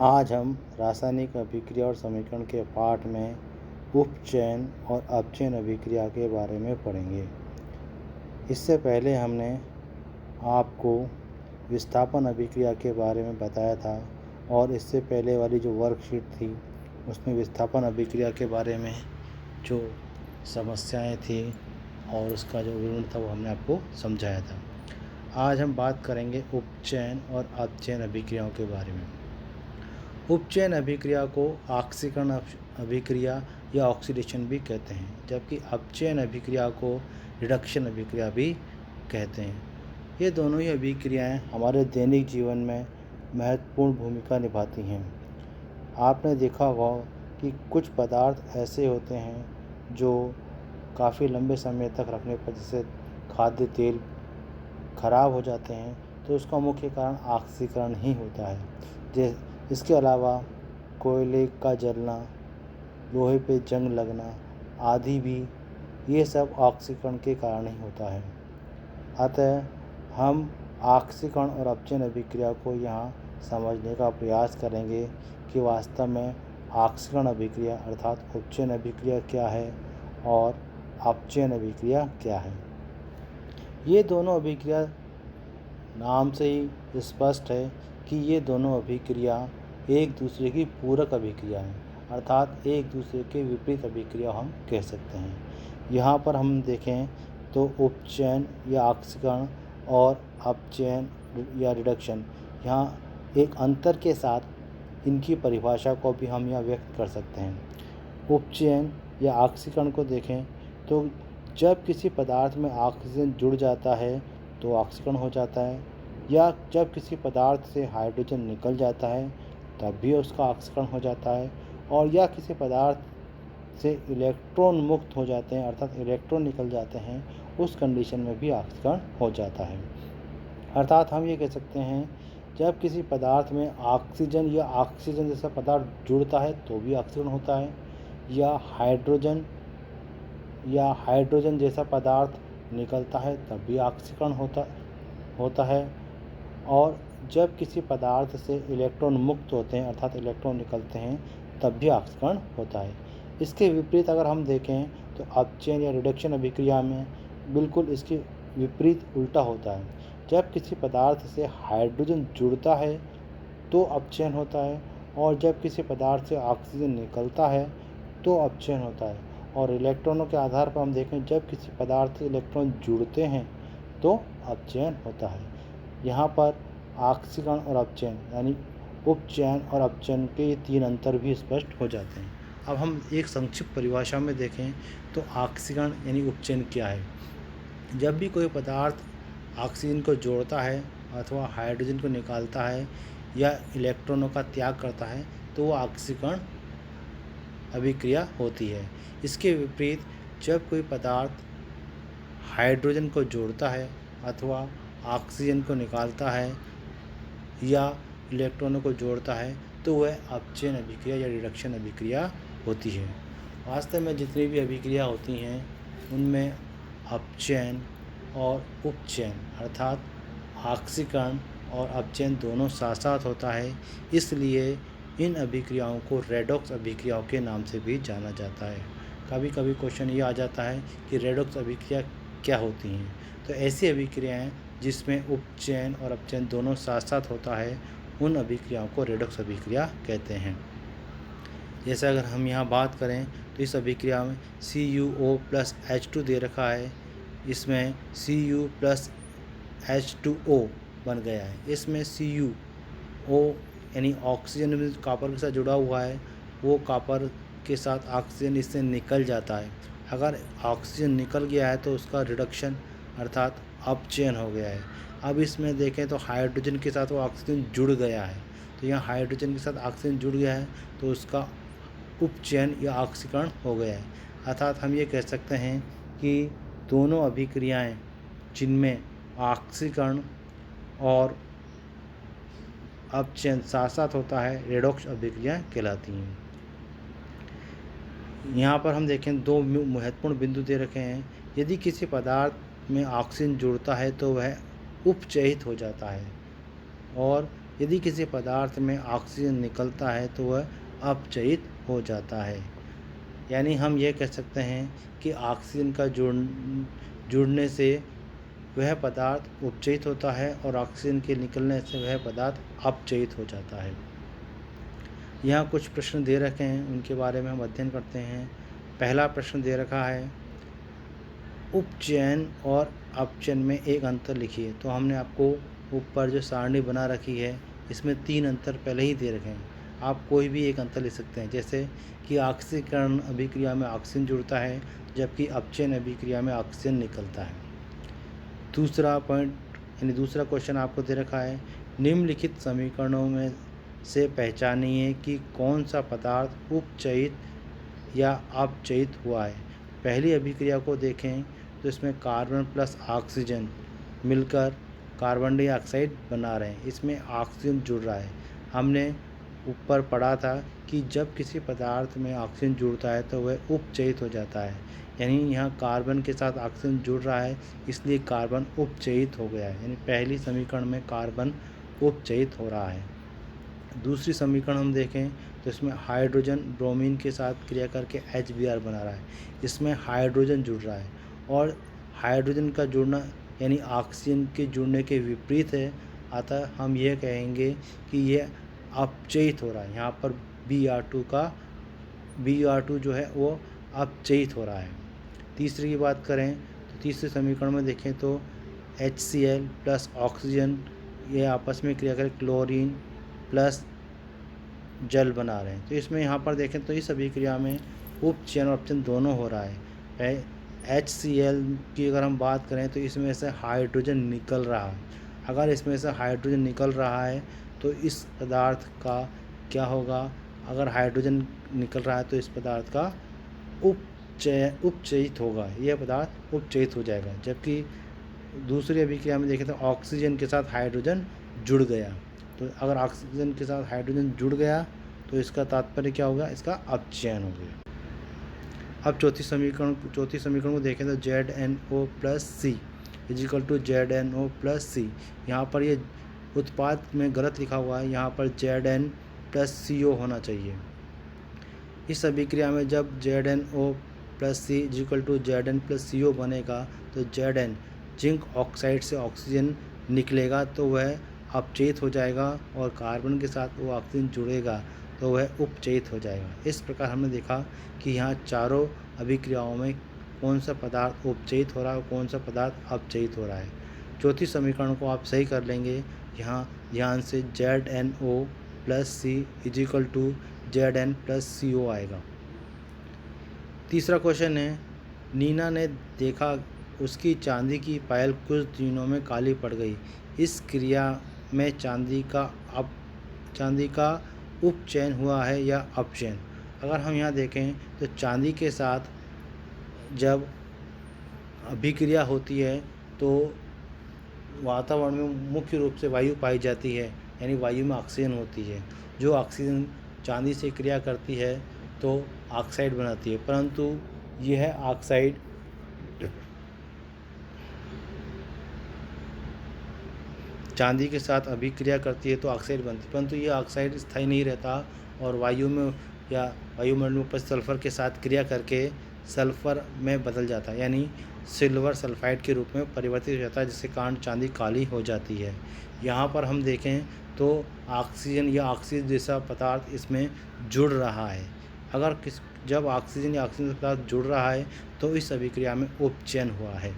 आज हम रासायनिक अभिक्रिया और समीकरण के पाठ में उपचयन और अपचयन अभिक्रिया के बारे में पढ़ेंगे। इससे पहले हमने आपको विस्थापन अभिक्रिया के बारे में बताया था और इससे पहले वाली जो वर्कशीट थी उसमें विस्थापन अभिक्रिया के बारे में जो समस्याएं थी और उसका जो विवरण था वो हमने आपको समझाया था। आज हम बात करेंगे उपचयन और अपचयन अभिक्रियाओं के बारे में। उपचयन अभिक्रिया को ऑक्सीकरण अभिक्रिया या ऑक्सीडेशन भी कहते हैं, जबकि अपचयन अभिक्रिया को रिडक्शन अभिक्रिया भी कहते हैं। ये दोनों ही अभिक्रियाएं हमारे दैनिक जीवन में महत्वपूर्ण भूमिका निभाती हैं। आपने देखा होगा कि कुछ पदार्थ ऐसे होते हैं जो काफ़ी लंबे समय तक रखने पर, जैसे खाद्य तेल, खराब हो जाते हैं, तो उसका मुख्य कारण ऑक्सीकरण ही होता है। इसके अलावा कोयले का जलना, लोहे पे जंग लगना आदि भी ये सब ऑक्सीकरण के कारण ही होता है। अतः हम ऑक्सीकरण और अपचयन अभिक्रिया को यहाँ समझने का प्रयास करेंगे कि वास्तव में ऑक्सीकरण अभिक्रिया अर्थात उपचयन अभिक्रिया क्या है और अपचयन अभिक्रिया क्या है। ये दोनों अभिक्रिया नाम से ही स्पष्ट है कि ये दोनों अभिक्रिया एक दूसरे की पूरक अभिक्रिया हैं, अर्थात एक दूसरे के विपरीत अभिक्रिया हम कह सकते हैं। यहाँ पर हम देखें तो उपचयन या ऑक्सीकरण और अपचयन या रिडक्शन, यहाँ एक अंतर के साथ इनकी परिभाषा को भी हम यहाँ व्यक्त कर सकते हैं। उपचयन या ऑक्सीकरण को देखें तो जब किसी पदार्थ में ऑक्सीजन जुड़ जाता है तो ऑक्सीकरण हो जाता है, या जब किसी पदार्थ से हाइड्रोजन निकल जाता है तब भी उसका ऑक्सीकरण हो जाता है, और या किसी पदार्थ से इलेक्ट्रॉन मुक्त हो जाते हैं अर्थात इलेक्ट्रॉन निकल जाते हैं, उस कंडीशन में भी ऑक्सीकरण हो जाता है। अर्थात हम ये कह सकते हैं जब किसी पदार्थ में ऑक्सीजन या ऑक्सीजन जैसा पदार्थ जुड़ता है तो भी ऑक्सीकरण होता है, या हाइड्रोजन जैसा पदार्थ निकलता है तब भी ऑक्सीकरण होता है, और जब किसी पदार्थ से इलेक्ट्रॉन मुक्त होते हैं अर्थात इलेक्ट्रॉन निकलते हैं तब भी ऑक्सीकरण होता है। इसके विपरीत अगर हम देखें तो अपचयन या रिडक्शन अभिक्रिया में बिल्कुल इसके विपरीत उल्टा होता है। जब किसी पदार्थ से हाइड्रोजन जुड़ता है तो अपचयन होता है, और जब किसी पदार्थ से ऑक्सीजन निकलता है तो अपचयन होता है। और इलेक्ट्रॉनों के आधार पर हम देखें जब किसी पदार्थ से इलेक्ट्रॉन जुड़ते हैं तो अपचयन होता है। यहाँ पर ऑक्सीकरण और अपचयन यानी उपचयन और अपचयन के ये तीन अंतर भी स्पष्ट हो जाते हैं। अब हम एक संक्षिप्त परिभाषा में देखें तो ऑक्सीकरण यानी उपचयन क्या है। जब भी कोई पदार्थ ऑक्सीजन को जोड़ता है अथवा हाइड्रोजन को निकालता है या इलेक्ट्रॉनों का त्याग करता है तो वो ऑक्सीकरण अभिक्रिया होती है। इसके विपरीत जब कोई पदार्थ हाइड्रोजन को जोड़ता है अथवा ऑक्सीजन को निकालता है या इलेक्ट्रॉनों को जोड़ता है तो वह अपचयन अभिक्रिया या रिडक्शन अभिक्रिया होती है। वास्तव में जितनी भी अभिक्रिया होती हैं उनमें अपचयन और उपचयन अर्थात ऑक्सीकरण और अपचयन दोनों साथ साथ होता है, इसलिए इन अभिक्रियाओं को रेडॉक्स अभिक्रियाओं के नाम से भी जाना जाता है। कभी कभी क्वेश्चन ये आ जाता है कि रेडॉक्स अभिक्रिया क्या होती हैं, तो ऐसी अभिक्रियाएं जिसमें उपचयन और अपचयन दोनों साथ साथ होता है उन अभिक्रियाओं को रेडॉक्स अभिक्रिया कहते हैं। जैसे अगर हम यहाँ बात करें तो इस अभिक्रिया में CuO प्लस H2 दे रखा है, इसमें Cu प्लस H2O बन गया है। इसमें CuO यानी ऑक्सीजन में कॉपर के साथ जुड़ा हुआ है, वो कॉपर के साथ ऑक्सीजन इससे निकल जाता है। अगर ऑक्सीजन निकल गया है तो उसका रिडक्शन अर्थात अपचयन हो गया है। अब इसमें देखें तो हाइड्रोजन के साथ वो ऑक्सीजन जुड़ गया है, तो यहाँ हाइड्रोजन के साथ ऑक्सीजन जुड़ गया है तो उसका उपचयन या ऑक्सीकरण हो गया है। अर्थात हम ये कह सकते हैं कि दोनों अभिक्रियाएं जिनमें ऑक्सीकरण और अपचयन साथ साथ होता है रेडॉक्स अभिक्रिया कहलाती हैं। यहाँ पर हम देखें दो महत्वपूर्ण बिंदु दे रखे हैं। यदि किसी पदार्थ में ऑक्सीजन जुड़ता है तो वह उपचयित हो जाता है, और यदि किसी पदार्थ में ऑक्सीजन निकलता है तो वह अपचयित हो जाता है। यानी हम ये कह सकते हैं कि ऑक्सीजन का जुड़ने से वह पदार्थ उपचयित होता है और ऑक्सीजन के निकलने से वह पदार्थ अपचयित हो जाता है। यहाँ कुछ प्रश्न दे रखे हैं, उनके बारे में हम अध्ययन करते हैं। पहला प्रश्न दे रखा है, उपचयन और अपचयन में एक अंतर लिखिए। तो हमने आपको ऊपर जो सारणी बना रखी है इसमें 3 अंतर पहले ही दे रखे हैं। आप कोई भी एक अंतर लिख सकते हैं, जैसे कि ऑक्सीकरण अभिक्रिया में ऑक्सीजन जुड़ता है जबकि अपचयन अभिक्रिया में ऑक्सीजन निकलता है। दूसरा पॉइंट यानी दूसरा क्वेश्चन आपको दे रखा है, निम्नलिखित समीकरणों में से पहचानिए कि कौन सा पदार्थ उपचयित या अपचयित हुआ है। पहली अभिक्रिया को देखें तो इसमें कार्बन प्लस ऑक्सीजन मिलकर कार्बन डाइऑक्साइड बना रहे हैं, इसमें ऑक्सीजन जुड़ रहा है। हमने ऊपर पढ़ा था कि जब किसी पदार्थ में ऑक्सीजन जुड़ता है तो वह उपचयित हो जाता है, यानी यहाँ कार्बन के साथ ऑक्सीजन जुड़ रहा है इसलिए कार्बन उपचयित हो गया है, यानी पहली समीकरण में कार्बन उपचयित हो रहा है। दूसरी समीकरण हम देखें तो इसमें हाइड्रोजन ब्रोमीन के साथ क्रिया करके HBr बना रहा है, इसमें हाइड्रोजन जुड़ रहा है और हाइड्रोजन का जुड़ना यानी ऑक्सीजन के जुड़ने के विपरीत है, अतः हम यह कहेंगे कि यह अपचयित हो रहा है। यहाँ पर Br2 जो है वो अपचयित हो रहा है। तीसरी की बात करें तो तीसरे समीकरण में देखें तो HCl प्लस ऑक्सीजन ये आपस में क्रिया कर क्लोरीन प्लस जल बना रहे हैं। तो इसमें यहाँ पर देखें तो इस अभिक्रिया में उपचयन और अपचयन दोनों हो रहा है। HCl की अगर हम बात करें तो इसमें से हाइड्रोजन निकल रहा है। अगर इसमें से हाइड्रोजन निकल रहा है तो इस पदार्थ का क्या होगा, अगर हाइड्रोजन निकल रहा है तो इस पदार्थ का उपचयित होगा, यह पदार्थ उपचयित हो जाएगा। जबकि दूसरी अभिक्रिया में देखें तो ऑक्सीजन के साथ हाइड्रोजन जुड़ गया, तो अगर ऑक्सीजन के साथ हाइड्रोजन जुड़ गया तो इसका तात्पर्य क्या होगा, इसका अपचयन हो गया। अब चौथी समीकरण को देखें तो ZnO plus C is equal to ZnO plus C. यहाँ पर ये उत्पाद में गलत लिखा हुआ है, यहाँ पर Zn प्लस CO होना चाहिए। इस अभिक्रिया में जब ZnO plus C is equal to Zn plus CO बनेगा तो Zn जिंक ऑक्साइड से ऑक्सीजन निकलेगा तो वह अपचयित हो जाएगा और कार्बन के साथ वो ऑक्सीजन जुड़ेगा तो वह उपचयित हो जाएगा। इस प्रकार हमने देखा कि यहाँ चारों अभिक्रियाओं में कौन सा पदार्थ उपचयित हो रहा है और कौन सा पदार्थ अपचयित हो रहा है। चौथी समीकरण को आप सही कर लेंगे, यहाँ ध्यान से ZnO plus C is equal to Zn plus CO आएगा। तीसरा क्वेश्चन है, नीना ने देखा उसकी चांदी की पायल कुछ दिनों में काली पड़ गई। इस क्रिया में चांदी का उपचयन हुआ है या अपचयन। अगर हम यहाँ देखें तो चांदी के साथ जब अभिक्रिया होती है तो वातावरण में मुख्य रूप से वायु पाई जाती है, यानी वायु में ऑक्सीजन होती है। जो ऑक्सीजन चांदी से क्रिया करती है तो ऑक्साइड बनाती है, परंतु यह ऑक्साइड चांदी के साथ अभिक्रिया करती है तो ऑक्साइड बनती है, परंतु ये ऑक्साइड स्थायी नहीं रहता और वायु में या वायुमंडल में उपस्थित सल्फर के साथ क्रिया करके सल्फर में बदल जाता है, यानी सिल्वर सल्फाइड के रूप में परिवर्तित हो जाता है, जिसके कारण चांदी काली हो जाती है। यहाँ पर हम देखें तो ऑक्सीजन या ऑक्सीजन जैसा पदार्थ इसमें जुड़ रहा है। जब ऑक्सीजन या ऑक्सीजन पदार्थ जुड़ रहा है तो इस अभिक्रिया में उपचयन हुआ है।